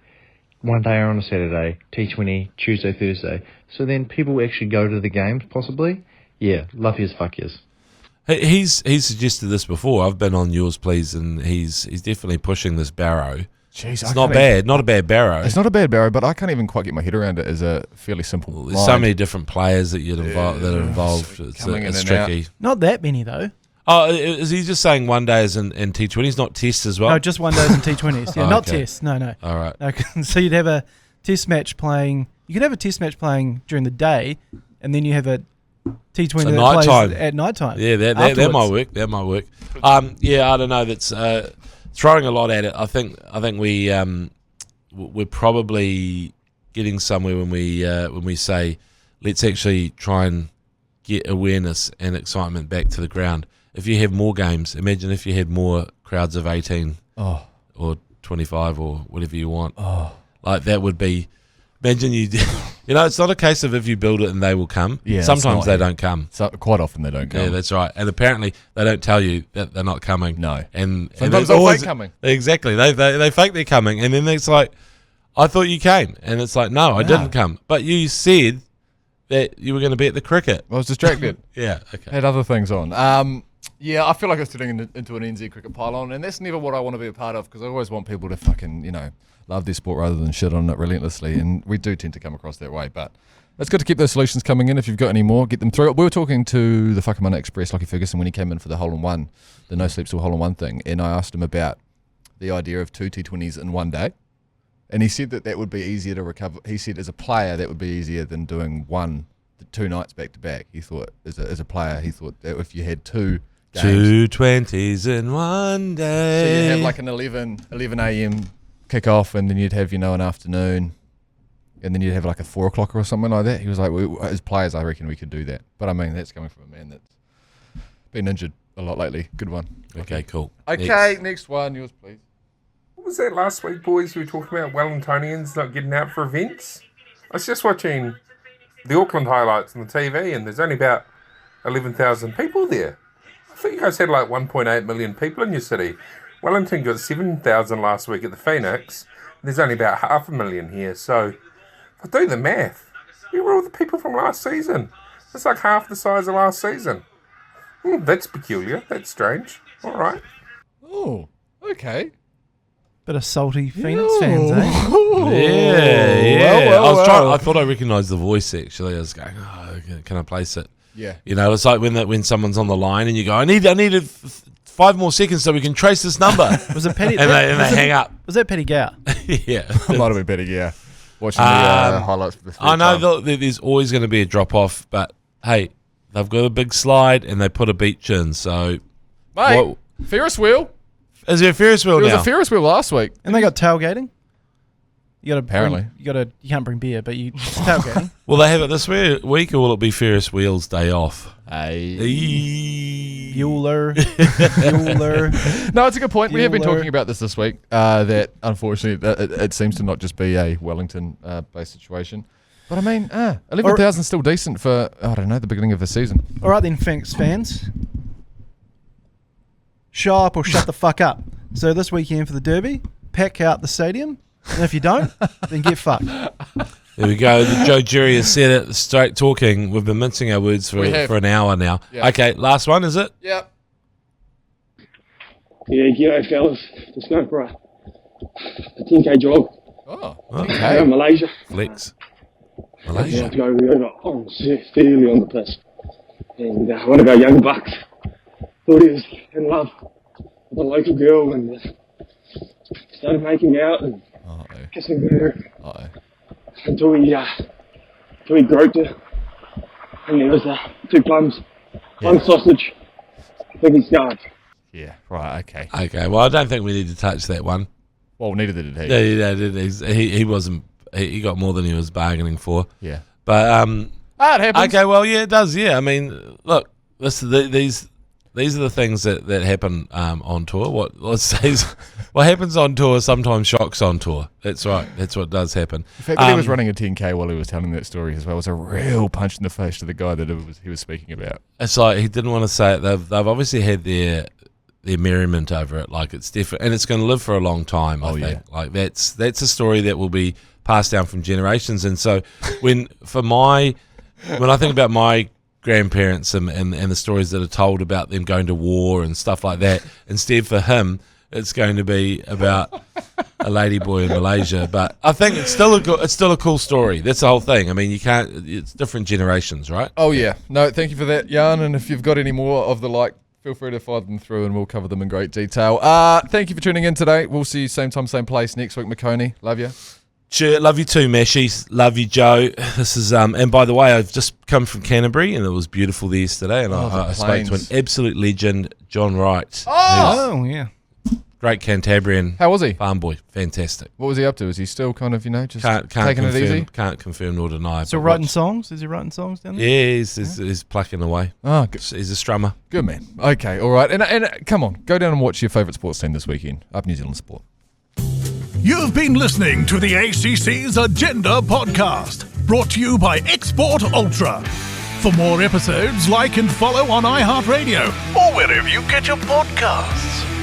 one-dayer on a Saturday, T20 Tuesday, Thursday. So then people actually go to the games, possibly. Yeah, love yous, fuck yous. He's suggested this before. I've been on yours, please, and he's definitely pushing this barrow. Jeez, it's not bad. Not a bad barrow. It's not a bad barrow, but I can't even quite get my head around it as a fairly simple There's so many different players that that are involved. It's tricky. Not that many, though. Oh, is he just saying one day is in T20s, not tests as well? No, just one days in T20s. Yeah, not okay. tests. No. All right. No, so you'd have a test match playing. You could have a test match playing during the day, and then you have a T20 So that nighttime. plays at night time. Yeah, that might work. That might work. Yeah, I don't know. That's throwing a lot at it. I think we're probably getting somewhere when we say let's actually try and get awareness and excitement back to the ground. If you have more games, imagine if you had more crowds of 18 or 25 or whatever you want. Like that would be. Imagine it's not a case of if you build it and they will come. Yeah, sometimes they don't come. So quite often they don't come. Yeah, that's right. And apparently they don't tell you that they're not coming. No. And Sometimes they're they're fake coming. Exactly. They fake they're coming, and then it's like, I thought you came, and it's like, no, I didn't come. But you said that you were going to be at the cricket. I was distracted. Yeah. Okay. Had other things on. Yeah, I feel like I was turning into an NZ cricket pylon, and that's never what I want to be a part of, because I always want people to fucking, love their sport rather than shit on it relentlessly, and we do tend to come across that way. But it's good to keep those solutions coming in. If you've got any more, get them through. We were talking to the Whakamana Express, Lockie Ferguson, when he came in for the hole-in-one, the no-sleep till hole-in-one thing, and I asked him about the idea of 2 T20s in one day, and he said that would be easier to recover. He said as a player that would be easier than doing 2 nights back-to-back. He thought, as a player, he thought that if you had 2 games, 2 20s in one day. so you'd have like an 11 a.m. kick-off, and then you'd have, an afternoon, and then you'd have like a 4 o'clock or something like that. He was like, as players, I reckon we could do that. But I mean, that's coming from a man that's been injured a lot lately. Good one. Okay, cool. Okay, next one. Yours, please. What was that last week, boys? We were talking about Wellingtonians not getting out for events. I was just watching the Auckland highlights on the TV, and there's only about 11,000 people there. I thought you guys had like 1.8 million people in your city. Wellington got 7,000 last week at the Phoenix. And there's only about 500,000 here. So if I do the math, where were all the people from last season? That's like half the size of last season. That's peculiar. That's strange. All right. Oh, okay. Bit of salty Phoenix fans, eh? Yeah. Well. I thought I recognised the voice actually. I was going, can I place it? Yeah. It's like when someone's on the line and you go, I needed 5 more seconds so we can trace this number. Was it Petty? and they hang up. Was that Petty Gow? Yeah. It might have been better, yeah. Watching the highlights. For the third I know time. there's always going to be a drop-off, but hey, they've got a big slide and they put a beach in, so... Mate, Ferris wheel. Is there a Ferris wheel There now? was a Ferris wheel last week. And they got tailgating. Apparently. You can't bring beer, but it's tailgating. Will they have it this week, or will it be Ferris wheel's day off? Bueller. No, it's a good point. We have been Bueller. talking about this week, that unfortunately it seems to not just be a Wellington-based situation. But I mean, 11,000 is still decent for, I don't know, the beginning of the season. All right then, Finks fans. Show up or shut the fuck up. So this weekend for the Derby, pack out the stadium. And if you don't, then get fucked. There we go. Joe Jury has said it straight talking. We've been mincing our words for an hour now. Yeah. Okay, last one, is it? Yep. Yeah, g'day fellas. Just going for a 10k jog. Oh, Okay. Malaysia. Flex. Yeah, Malaysia. to go over fairly on the piss. And I want to go young bucks. Thought he was in love with a local girl and started making out and kissing her until he groped her. And there was 2 plums, 1 sausage. I think he's going. Yeah, right, okay. Okay, well, I don't think we need to touch that one. Well, neither did he. Yeah, he wasn't. He got more than he was bargaining for. Yeah. But it happens. okay, well, yeah, it does. Yeah, I mean, look, these are the things that happen on tour. What happens on tour sometimes shocks on tour. That's right. That's what does happen. The fact that he was running a 10k while he was telling that story as well was a real punch in the face to the guy that he was speaking about. It's like he didn't want to say it. They've obviously had their merriment over it. Like it's different, and it's going to live for a long time. I think. Yeah. Like that's a story that will be passed down from generations. And so when I think about my grandparents and the stories that are told about them going to war and stuff like that, instead for him it's going to be about a ladyboy in Malaysia. But I think it's still a cool story. That's the whole thing. I mean, it's different generations, right? Oh yeah, no, thank you for that, Jan. And if you've got any more of the Feel free to fire them through and we'll cover them in great detail. Thank you for tuning in today. We'll see you same time, same place next week. McConey, love you. Sure, love you too, Meshies. Love you, Joe. This is and by the way, I've just come from Canterbury and it was beautiful there yesterday. And I spoke to an absolute legend, John Wright. Oh, yeah. Great Cantabrian. How was he? Farm boy, fantastic. What was he up to? Is he still kind of, just Can't taking confirm, it easy? Can't confirm nor deny. So but writing songs? Is he writing songs down there? Yeah, he's plucking away. Oh, good. He's a strummer. Good man. Okay, all right. And come on, go down and watch your favourite sports team this weekend. Up New Zealand Sport. You've been listening to the ACC's Agenda podcast, brought to you by Export Ultra. For more episodes, like and follow on iHeartradio or wherever you get your podcasts.